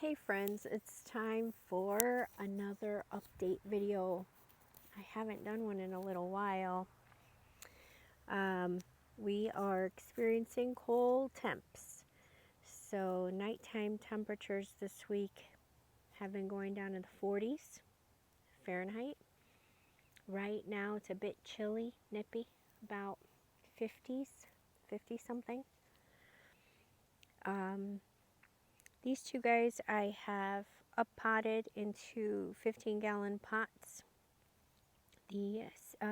Hey friends, it's time for another update video. I haven't done one in a little while. We are experiencing cold temps. So nighttime temperatures this week have been going down in the 40s Fahrenheit. Right now it's a bit chilly, nippy, about 50s, 50 something. These two guys I have up potted into 15-gallon pots. The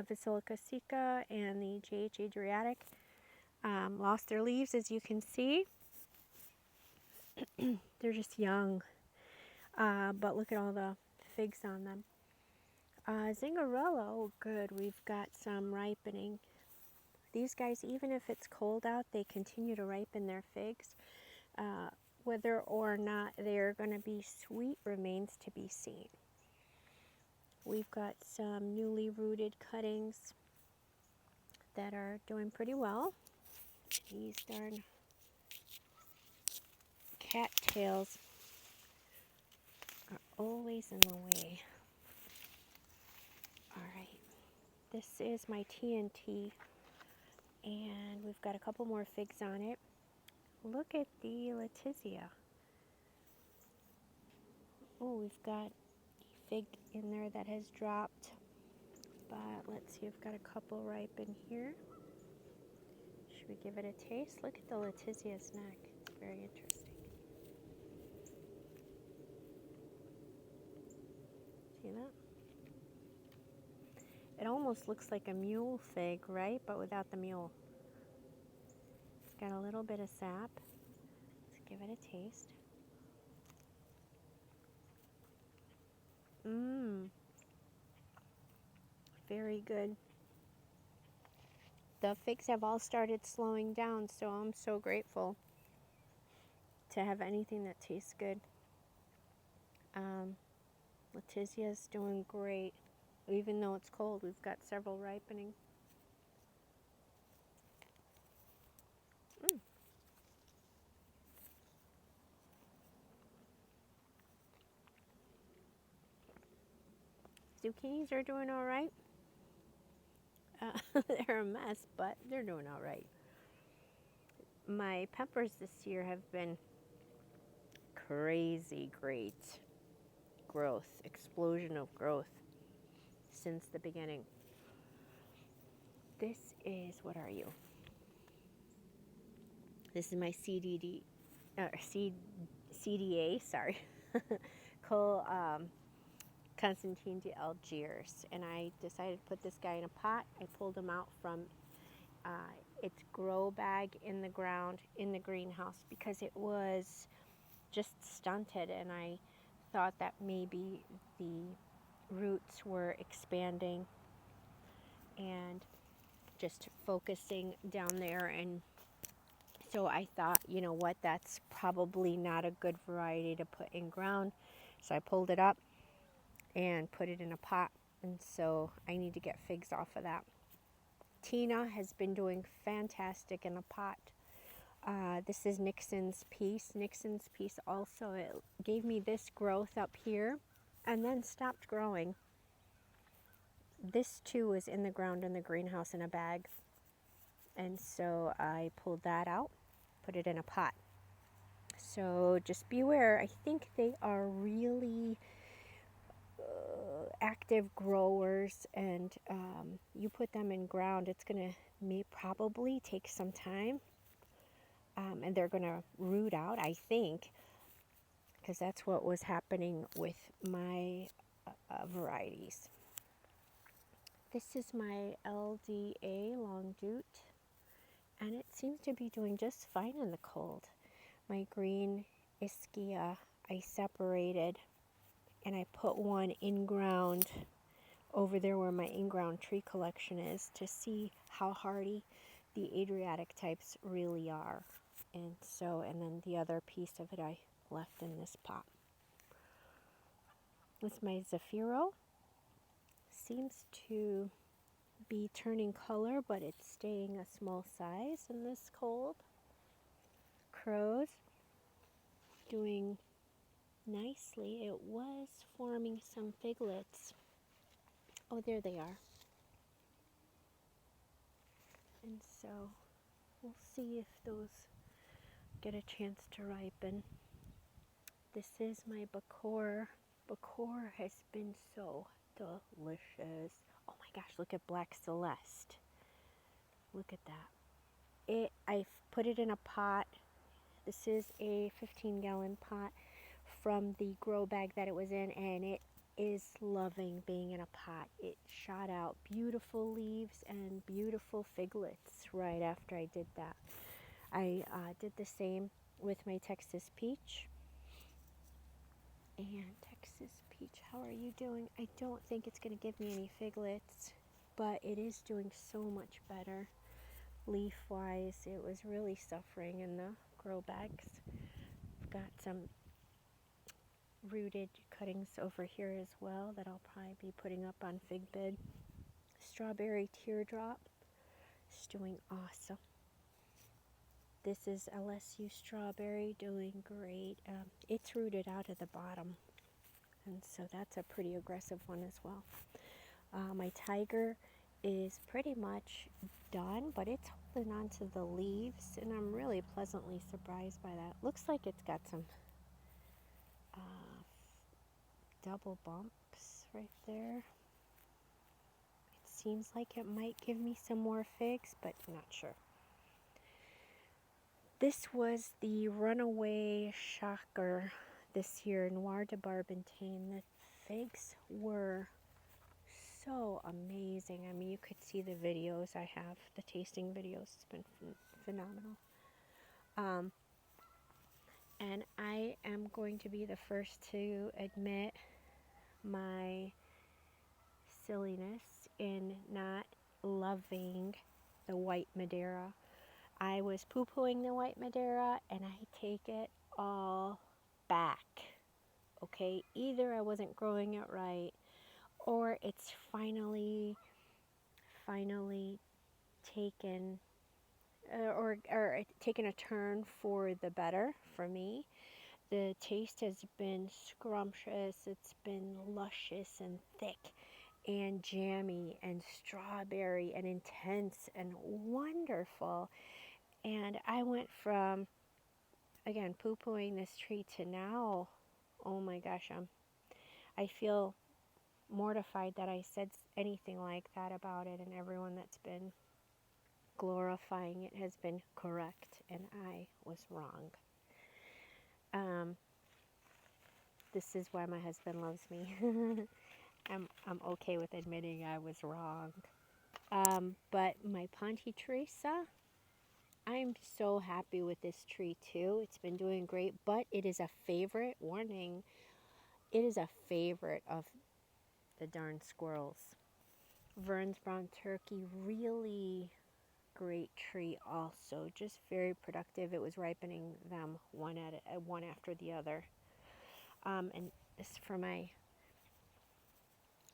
Basilica Sika and the JH Adriatic lost their leaves, as you can see. They're just young, but look at all the figs on them. Zingarella, oh good, we've got some ripening. These guys, even if it's cold out, they continue to ripen their figs. Whether or not they're going to be sweet remains to be seen. We've got some newly rooted cuttings that are doing pretty well. These darn cattails are always in the way. Alright, this is my TNT, and we've got a couple more figs on it. Look at the Letizia. Oh, we've got a fig in there that has dropped, but let's see, we've got a couple ripe in here. Should we give it a taste? Look at the Letizia's neck. It's very interesting. See that? It almost looks like a mule fig, right? But without the mule. It's got a little bit of sap. Let's give it a taste. Very good. The figs have all started slowing down, so I'm so grateful to have anything that tastes good. Letizia's doing great. Even though it's cold, we've got several ripening. Zucchinis are doing all right. They're a mess, but they're doing all right. My peppers this year have been crazy great growth, explosion of growth since the beginning. This is, what are you? This is my CDA, sorry, Cole Constantine de Algiers, and I decided to put this guy in a pot. I pulled him out from its grow bag in the ground in the greenhouse because it was just stunted, and I thought that maybe the roots were expanding and just focusing down there, and so I thought, you know what, that's probably not a good variety to put in ground. So I pulled it up and put it in a pot, and so I need to get figs off of that. Tina has been doing fantastic in a pot. This is Nixon's Peace. Nixon's Peace also, it gave me this growth up here and then stopped growing. This too was in the ground in the greenhouse in a bag, and so I pulled that out, put it in a pot. So just beware. I think they are really active growers, and you put them in ground, it's going to probably take some time, and they're going to root out, I think, because that's what was happening with my varieties. This is my LDA Long Jute, and it seems to be doing just fine in the cold. My green Ischia I separated, and I put one in ground over there where my in-ground tree collection is to see how hardy the Adriatic types really are. And then the other piece of it I left in this pot. This is my Zafiro. Seems to be turning color, but it's staying a small size in this cold. Crows doing nicely. It was forming some figlets. Oh, there they are. And so we'll see if those get a chance to ripen. This is my Bakor. Bakor has been so delicious. Oh my gosh, look at Black Celeste. Look at that. I've put it in a pot. This is a 15-gallon pot from the grow bag that it was in, and it is loving being in a pot. It shot out beautiful leaves and beautiful figlets right after I did that. I did the same with my Texas peach. And Texas peach, how are you doing? I don't think it's going to give me any figlets, but it is doing so much better leaf-wise. It was really suffering in the grow bags. I've got some rooted cuttings over here as well that I'll probably be putting up on fig bed. Strawberry teardrop is doing awesome. This is LSU strawberry, doing great. It's rooted out of the bottom, and so that's a pretty aggressive one as well. My tiger is pretty much done, but it's holding on to the leaves, and I'm really pleasantly surprised by that. Looks like it's got some double bumps right there. It seems like it might give me some more figs, but I'm not sure. This was the runaway shocker this year, Noir de Barbentane. The figs were so amazing. I mean, you could see the videos I have, the tasting videos. It's been phenomenal. And I am going to be the first to admit my silliness in not loving the white Madeira. I was poo-pooing the white Madeira, and I take it all back. Okay, either I wasn't growing it right, or it's finally taken or taken a turn for the better for me. The taste has been scrumptious. It's been luscious and thick and jammy and strawberry and intense and wonderful. And I went from, again, poo-pooing this tree to now, oh my gosh, I feel mortified that I said anything like that about it, and everyone that's been glorifying it has been correct, and I was wrong. This is why my husband loves me. I'm okay with admitting I was wrong. But my Ponte Teresa, I'm so happy with this tree too. It's been doing great, but it is a favorite, warning, it is a favorite of the darn squirrels. Vern's Brown Turkey, really great tree also, just very productive. It was ripening them one after the other. And this is for my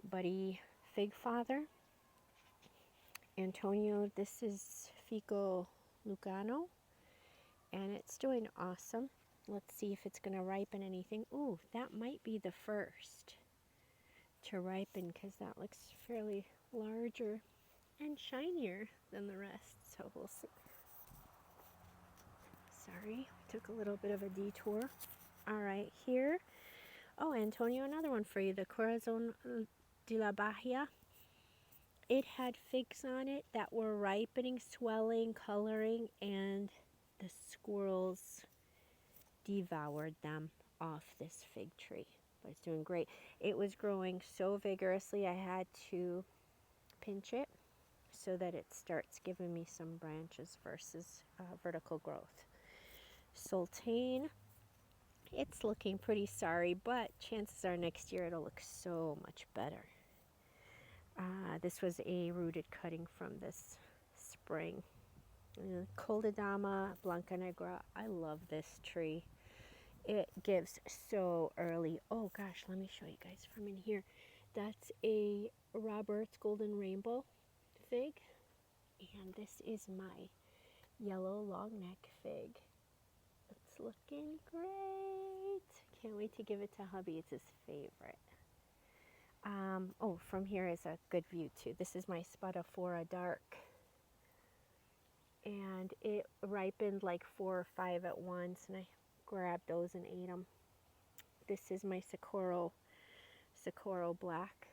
buddy Fig Father, Antonio. This is Fico Lucano, and it's doing awesome. Let's see if it's going to ripen anything. Ooh, that might be the first to ripen, because that looks fairly larger and shinier than the rest, so we'll see. Sorry, took a little bit of a detour. All right, here. Oh, Antonio, another one for you, the Corazon de la Bahia. It had figs on it that were ripening, swelling, coloring, and the squirrels devoured them off this fig tree. But it's doing great. It was growing so vigorously, I had to pinch it so that it starts giving me some branches versus vertical growth. Sultane, it's looking pretty sorry, but chances are next year it'll look so much better. This was a rooted cutting from this spring. Coldedama Blanca Negra, I love this tree. It gives so early. Oh gosh, let me show you guys from in here. That's a Robert's Golden Rainbow fig, and this is my yellow long neck fig. It's looking great. Can't wait to give it to hubby. It's his favorite. Oh, from here is a good view too. This is my Spadafora Dark. And it ripened like 4 or 5 at once, and I grabbed those and ate them. This is my Socorro Black,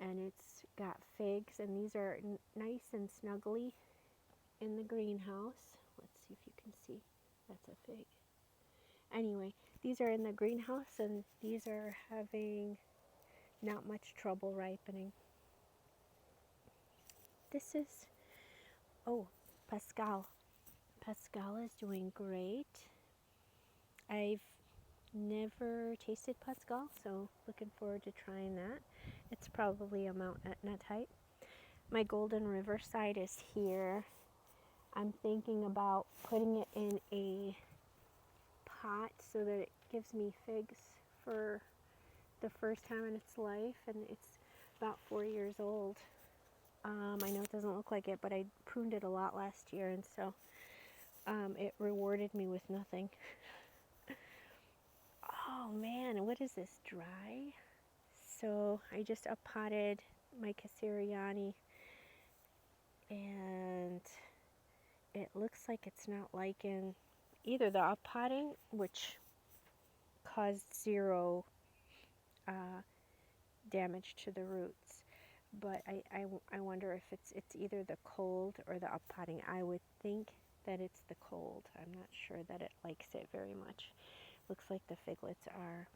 and it's got figs, and these are nice and snuggly in the greenhouse. Let's see if you can see. That's a fig. Anyway, these are in the greenhouse, and these are having not much trouble ripening. This is, oh, Pascal. Pascal is doing great. I've never tasted Pascal, so looking forward to trying that. It's probably a Mount Etna type. My Golden Riverside is here. I'm thinking about putting it in a pot so that it gives me figs for the first time in its life, and it's about 4 years old. I know it doesn't look like it, but I pruned it a lot last year, and so it rewarded me with nothing. Oh man, what is this, dry? So I just up-potted my Casseriani, and it looks like it's not liking either the up-potting, which caused zero damage to the roots, but I wonder if it's either the cold or the up-potting. I would think that it's the cold. I'm not sure that it likes it very much. Looks like the figlets are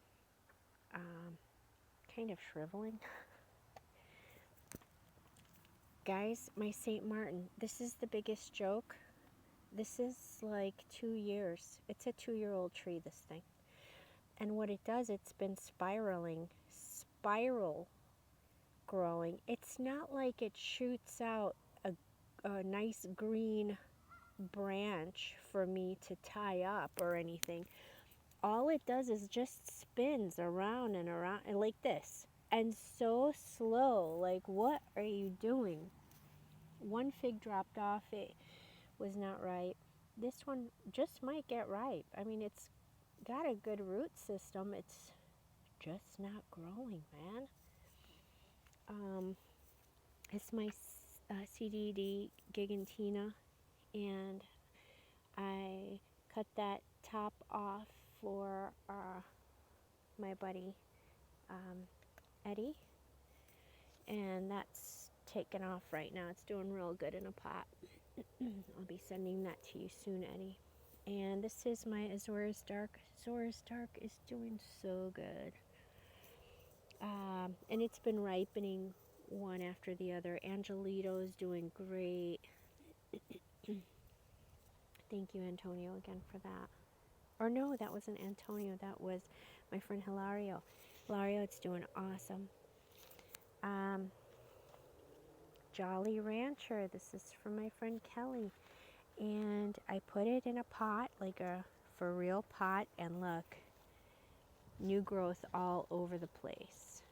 kind of shriveling. Guys, my St. Martin, this is the biggest joke. This is like 2 years. It's a 2-year-old tree, this thing. And what it does, it's been spiral growing. It's not like it shoots out a nice green branch for me to tie up or anything. All it does is just spins around and around, and like this, and so slow. Like, what are you doing? One fig dropped off. It was not ripe. This one just might get ripe. I mean, it's got a good root system. It's just not growing, man. It's my CDD Gigantina, and I cut that top off for my buddy Eddie, and that's taken off right now. It's doing real good in a pot. I'll be sending that to you soon, Eddie. And this is my Azores Dark. Azores Dark is doing so good. And it's been ripening one after the other. Angelito is doing great. Thank you, Antonio, again for that. Or no, that wasn't Antonio. That was my friend Hilario. Hilario, it's doing awesome. Jolly Rancher. This is from my friend Kelly. And I put it in a pot, like a for real pot, and look, new growth all over the place.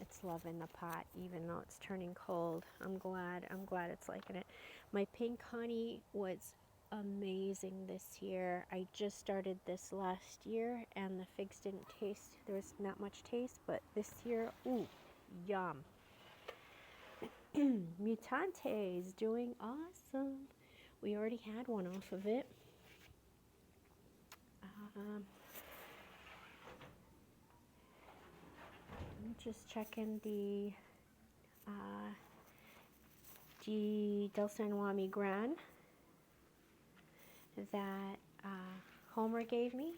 It's loving the pot, even though it's turning cold. I'm glad it's liking it. My pink honey was amazing this year. I just started this last year, and the figs didn't taste, there was not much taste, but this year, ooh, yum. Mutante is doing awesome. We already had one off of it. I'm just checking the Del San Juan Migran that Homer gave me.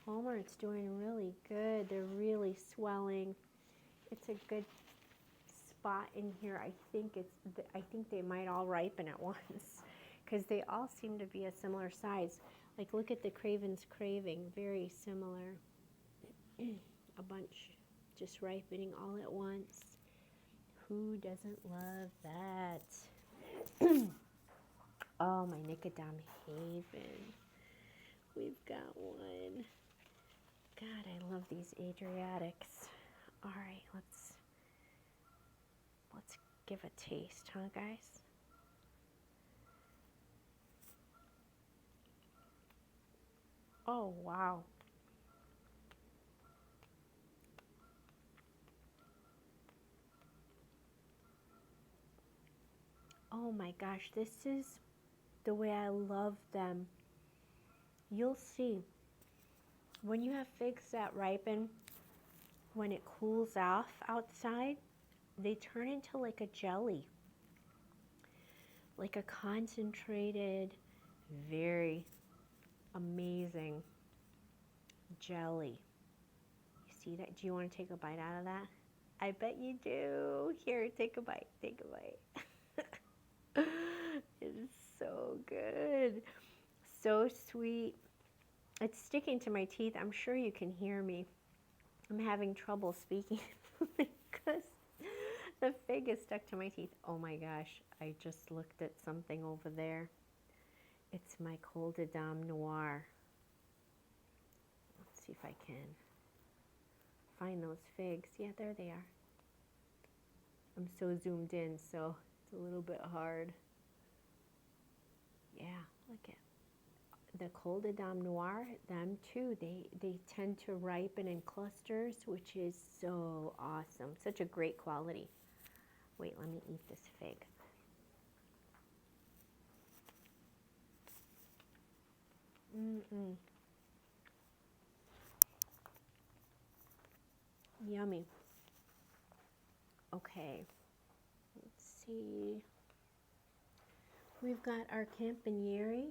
Homer, it's doing really good. They're really swelling. It's a good spot in here. I think they might all ripen at once because they all seem to be a similar size. Like, look at the Craven's Craving, very similar. A bunch just ripening all at once. Who doesn't love that? Oh, my Nicodem Haven. We've got one. God, I love these Adriatics. All right, let's give a taste, huh, guys? Oh, wow. Oh my gosh, this is the way I love them. You'll see, when you have figs that ripen, when it cools off outside, they turn into like a jelly, like a concentrated, very amazing jelly. You see that? Do you want to take a bite out of that? I bet you do. Here, take a bite. Take a bite. It's so good. So sweet. It's sticking to my teeth. I'm sure you can hear me. I'm having trouble speaking because the fig is stuck to my teeth. Oh my gosh, I just looked at something over there. It's my Col de Dame Noir. Let's see if I can find those figs. Yeah, there they are. I'm so zoomed in, so it's a little bit hard. Yeah, look at the Col de Dame Noir, them too, they tend to ripen in clusters, which is so awesome. Such a great quality. Wait, let me eat this fig. Yummy. Okay, let's see. We've got our Campaniere.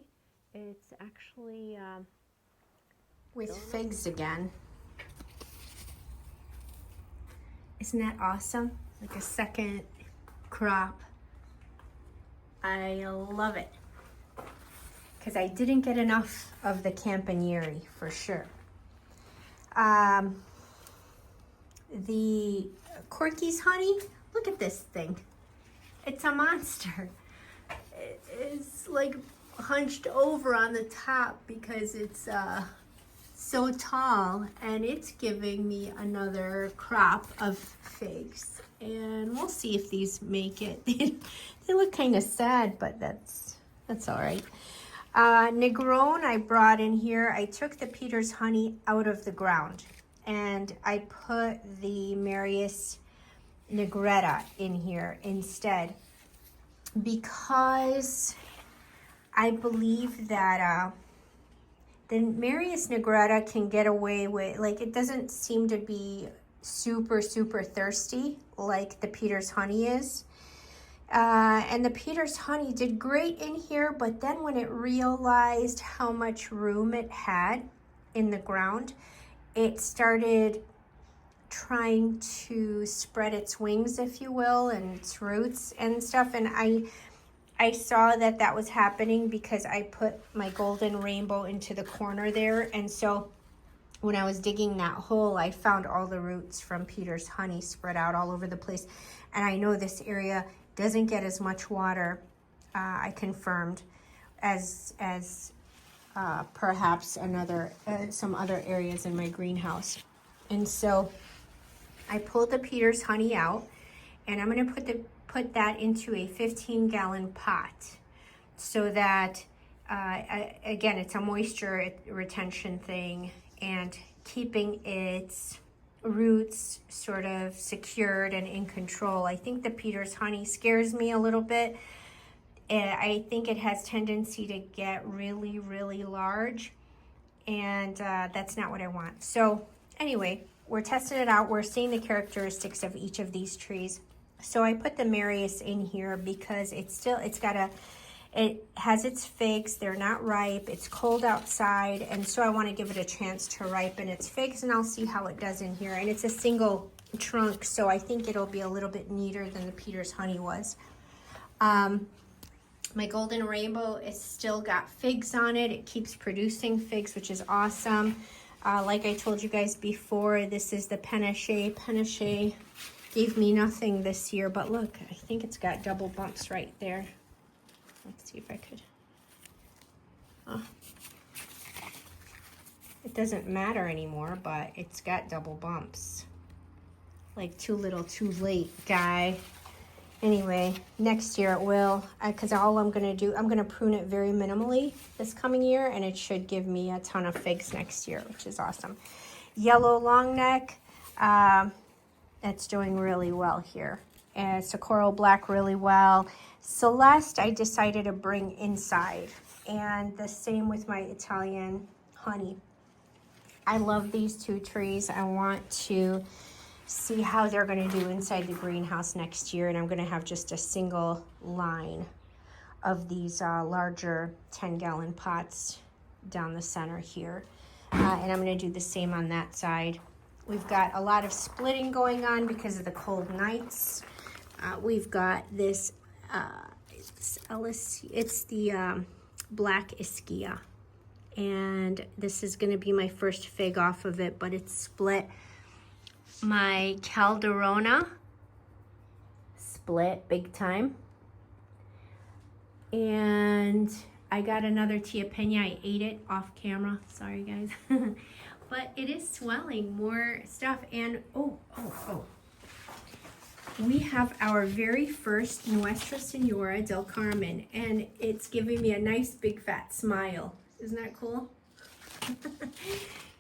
It's actually with figs again. Isn't that awesome? Like a second crop. I love it. Because I didn't get enough of the Campaniere for sure. The Corky's honey, look at this thing. It's a monster. It is like hunched over on the top because it's so tall, and it's giving me another crop of figs. And we'll see if these make it. They look kind of sad, but that's all right. Negron I brought in here. I took the Peter's honey out of the ground, and I put the Marius Negretta in here instead, because I believe that the Marius Negretta can get away with, like, it doesn't seem to be super thirsty like the Peter's honey is. And the Peter's honey did great in here, but then when it realized how much room it had in the ground, it started trying to spread its wings, if you will, and its roots and stuff. And I saw that was happening because I put my golden rainbow into the corner there. And so when I was digging that hole, I found all the roots from Peter's honey spread out all over the place. And I know this area doesn't get as much water, I confirmed, as perhaps some other areas in my greenhouse. And so I pulled the Peter's honey out, and I'm going to put that into a 15-gallon pot, so that again, it's a moisture retention thing and keeping its roots sort of secured and in control. I think the Peter's honey scares me a little bit. I think it has tendency to get really large, and that's not what I want. So anyway, we're testing it out. We're seeing the characteristics of each of these trees. So I put the Marius in here because it has its figs. They're not ripe. It's cold outside, and so I want to give it a chance to ripen its figs, and I'll see how it does in here. And it's a single trunk, so I think it'll be a little bit neater than the Peter's honey was. My golden rainbow is still got figs on it. It keeps producing figs, which is awesome. Like I told you guys before, this is the Panache. Panache gave me nothing this year, but look, I think it's got double bumps right there. Let's see if I could. Oh. It doesn't matter anymore, but it's got double bumps. Like, too little, too late, guy. Anyway, next year it will, because all I'm going to do, I'm going to prune it very minimally this coming year, and it should give me a ton of figs next year, which is awesome. Yellow long neck, it's doing really well here. And Socorro Black really well. Celeste, I decided to bring inside, and the same with my Italian honey. I love these two trees. I want to see how they're going to do inside the greenhouse next year, and I'm going to have just a single line of these larger 10-gallon pots down the center here, and I'm going to do the same on that side. We've got a lot of splitting going on because of the cold nights. We've got this it's the Black Ischia, and this is going to be my first fig off of it, but it's split. My Calderona split big time, and I got another Tia Pena. I ate it off camera, sorry guys. But it is swelling, more stuff. And we have our very first Nuestra Senora del Carmen, and it's giving me a nice big fat smile. Isn't that cool?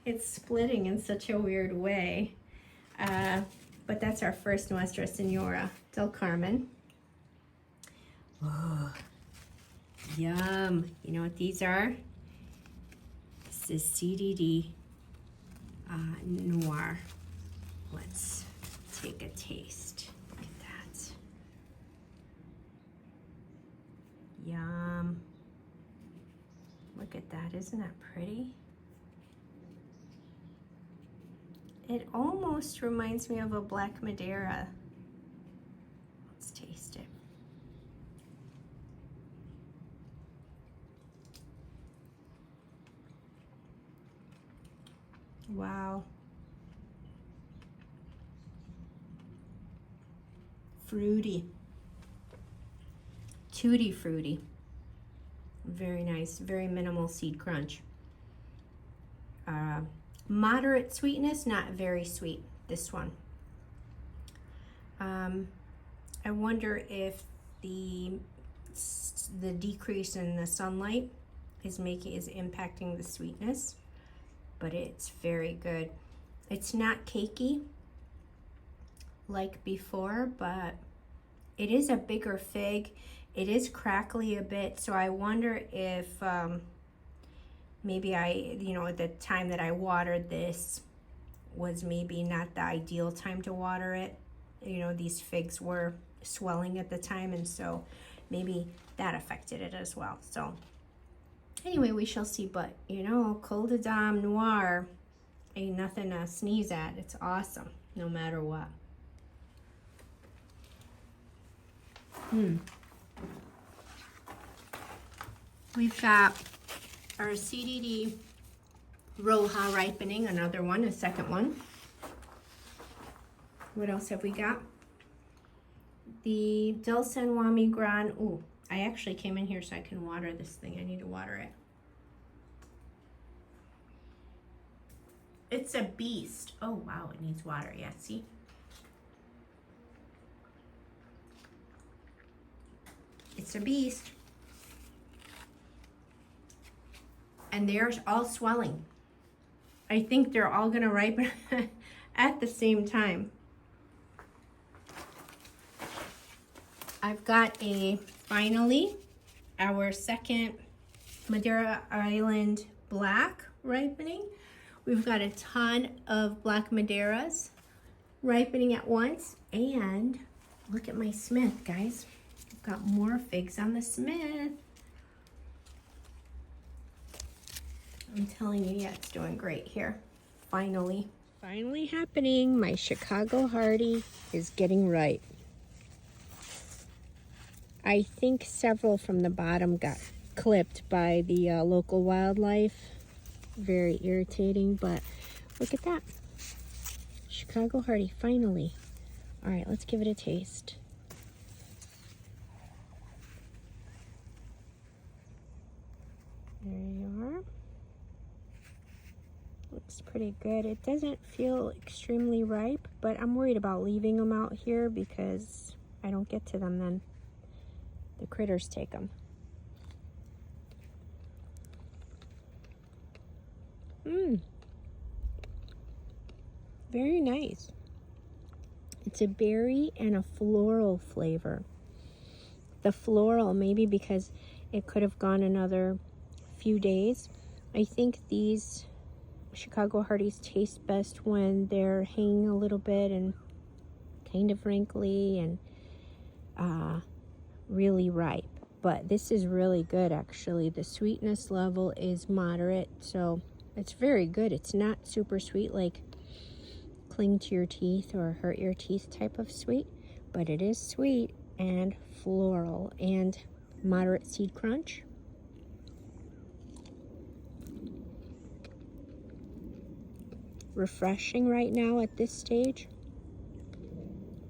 It's splitting in such a weird way. But that's our first Nuestra Senora del Carmen. Oh, yum. You know what these are? This is CDD Noir. Let's take a taste. Look at that. Yum. Look at that. Isn't that pretty? It almost reminds me of a Black Madeira. Let's taste it. Wow. Fruity. Tutti fruity. Very nice, very minimal seed crunch. Moderate sweetness, not very sweet, this one. I wonder if the decrease in the sunlight is impacting the sweetness, but it's very good. It's not cakey like before, but it is a bigger fig. It is crackly a bit, so I wonder if maybe at the time that I watered this was maybe not the ideal time to water it. These figs were swelling at the time, and so maybe that affected it as well. So anyway, we shall see. But Col de Dame Noir ain't nothing to sneeze at. It's awesome, no matter what. We've got our CDD Roja ripening, another one, a second one. What else have we got? The Del San Juan Gran. Ooh, I actually came in here so I can water this thing. I need to water it. It's a beast. Oh, wow, it needs water. Yeah, see? It's a beast. And they're all swelling. I think they're all gonna ripen at the same time. I've got finally, our second Madeira Island Black ripening. We've got a ton of Black Madeiras ripening at once. And look at my Smith, guys. I've got more figs on the Smith. I'm telling you, yeah, it's doing great here. Finally happening. My Chicago Hardy is getting ripe. I think several from the bottom got clipped by the local wildlife. Very irritating, but look at that. Chicago Hardy, finally. All right, let's give it a taste. There you are. Looks pretty good. It doesn't feel extremely ripe, but I'm worried about leaving them out here because I don't get to them then. The critters take them. Very nice. It's a berry and a floral flavor. The floral, maybe because it could have gone another few days. I think these Chicago Hearties taste best when they're hanging a little bit and kind of wrinkly and really ripe. But this is really good, actually. The sweetness level is moderate, so it's very good. It's not super sweet like cling to your teeth or hurt your teeth type of sweet, but it is sweet and floral and moderate seed crunch. Refreshing right now at this stage,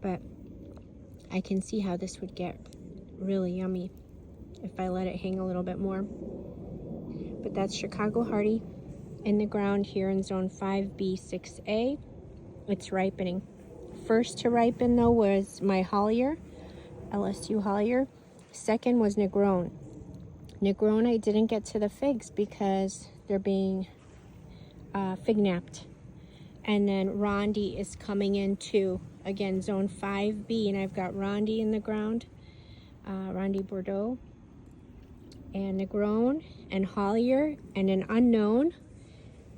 but I can see how this would get really yummy if I let it hang a little bit more. But that's Chicago Hearty in the ground here in zone 5B6A. It's ripening. First to ripen though was my Hollier, LSU Hollier. Second was Negrone. Negrone, I didn't get to the figs because they're being fig napped. And then Rondi is coming into, again, zone 5B, and I've got Rondi in the ground, Rondi Bordeaux, and Negrone, and Hollier, and an unknown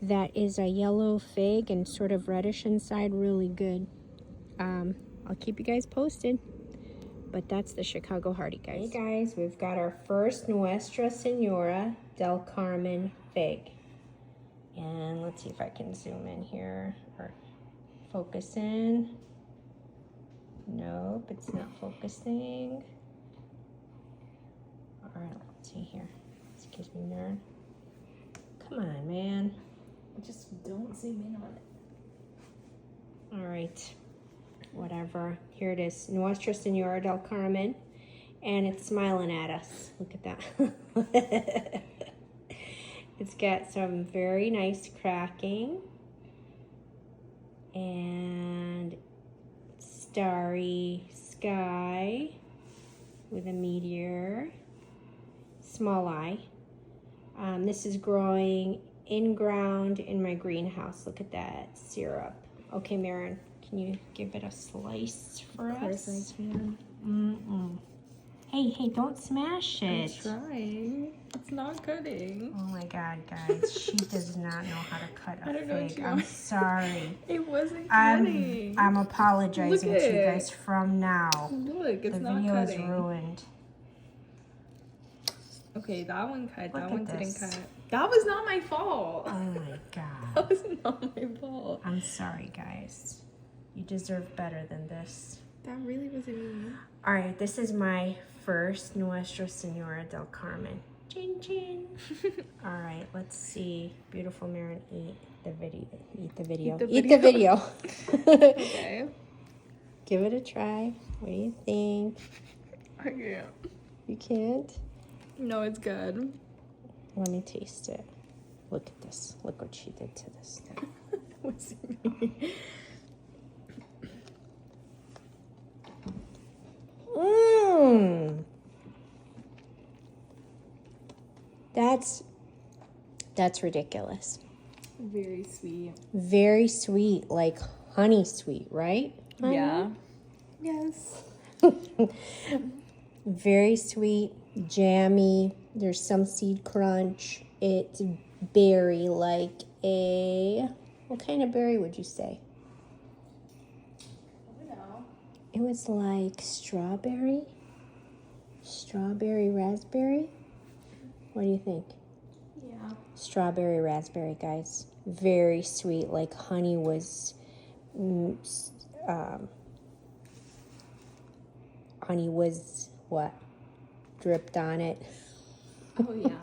that is a yellow fig and sort of reddish inside, really good. I'll keep you guys posted, but that's the Chicago Hearty, guys. Hey guys, we've got our first Nuestra Senora del Carmen fig. And let's see if I can zoom in here or focus in. Nope, it's not focusing. All right, let's see here. Excuse me, Maren. Come on, man. Just don't zoom in on it. All right, whatever. Here it is, Nuestra Senora del Carmen, and it's smiling at us. Look at that. It's got some very nice cracking and starry sky with a meteor, small eye. This is growing in ground in my greenhouse. Look at that syrup. Okay, Maren, can you give it a slice for us? Of course I can. Hey, don't smash it. I'm trying. It's not cutting. Oh my God, guys. She does not know how to cut a I don't know fig. what I'm sorry. It wasn't cutting. I'm apologizing to you guys from now. Look, it's the not video cutting. is ruined. Okay, that one cut. Look that at one didn't this. cut. That was not my fault. Oh my God. That was not my fault. I'm sorry, guys. You deserve better than this. That really wasn't me. All right, this is my first Nuestra Senora del Carmen. Chin chin. All right, let's see. Beautiful Maren, eat the video. Eat the video. Eat the video. Okay. Give it a try. What do you think? I can't. You can't? No, it's good. Let me taste it. Look at this. Look what she did to this thing. What's me? That's ridiculous. Very sweet. Very sweet, like honey sweet, right? Honey? Yeah. Yes. Very sweet, jammy. There's some seed crunch. It's berry, like a, what kind of berry would you say? I don't know. It was like strawberry, raspberry. What do you think? Yeah. Strawberry, raspberry, guys. Very sweet, like honey was, what? Dripped on it. Oh, yeah.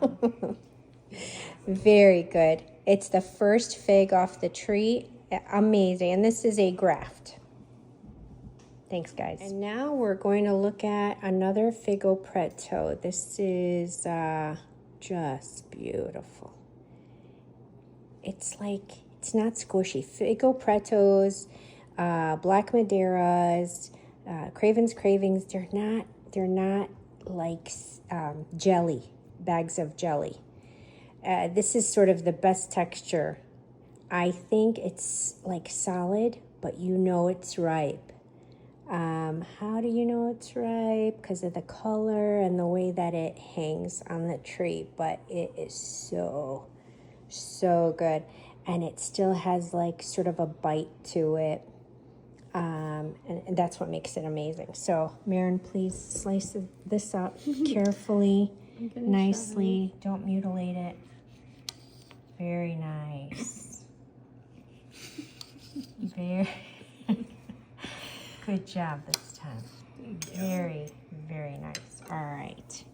Very good. It's the first fig off the tree. Amazing. And this is a graft. Thanks, guys. And now we're going to look at another Figo Preto. This is just beautiful. It's like, it's not squishy. Figo Pretos, Black Madeiras, Craven's Cravings, they're not like jelly, bags of jelly. This is sort of the best texture. I think it's like solid, but you know it's ripe. How do you know it's ripe? Because of the color and the way that it hangs on the tree, but it is so good. And it still has like sort of a bite to it. And that's what makes it amazing. So, Marin, please slice this up carefully, nicely. Don't mutilate it. Very nice. Very good job this time. Very, very nice. All right.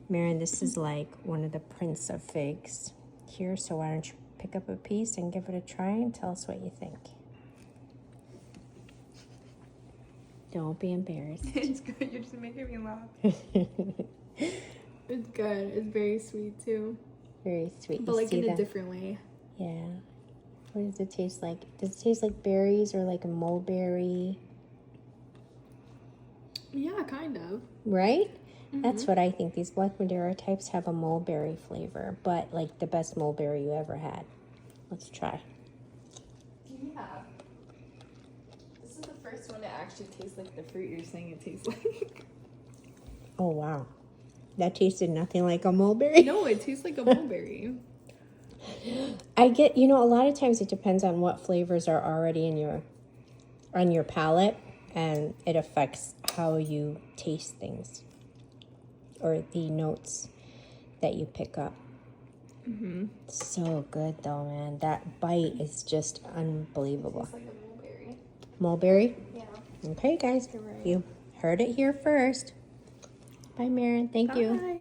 Marin, this is like one of the Prince of Figs here. So why don't you pick up a piece and give it a try and tell us what you think. Don't be embarrassed. It's good. You're just making me laugh. It's good. It's very sweet too. Very sweet. But You like see in a that? different way. Yeah. What does it taste like? Does it taste like berries or like a mulberry? Yeah, kind of. Right? That's what I think. These Black Madeira types have a mulberry flavor, but like the best mulberry you ever had. Let's try. Yeah. This is the first one that actually tastes like the fruit you're saying it tastes like. Oh, wow. That tasted nothing like a mulberry. No, it tastes like a mulberry. I get, a lot of times it depends on what flavors are already on your palate, and it affects how you taste things or the notes that you pick up. So good though, man. That bite is just unbelievable. It's like a mulberry. Mulberry? Yeah. Okay, guys. You're right. You heard it here first. Bye, Marin. Thank you. Bye.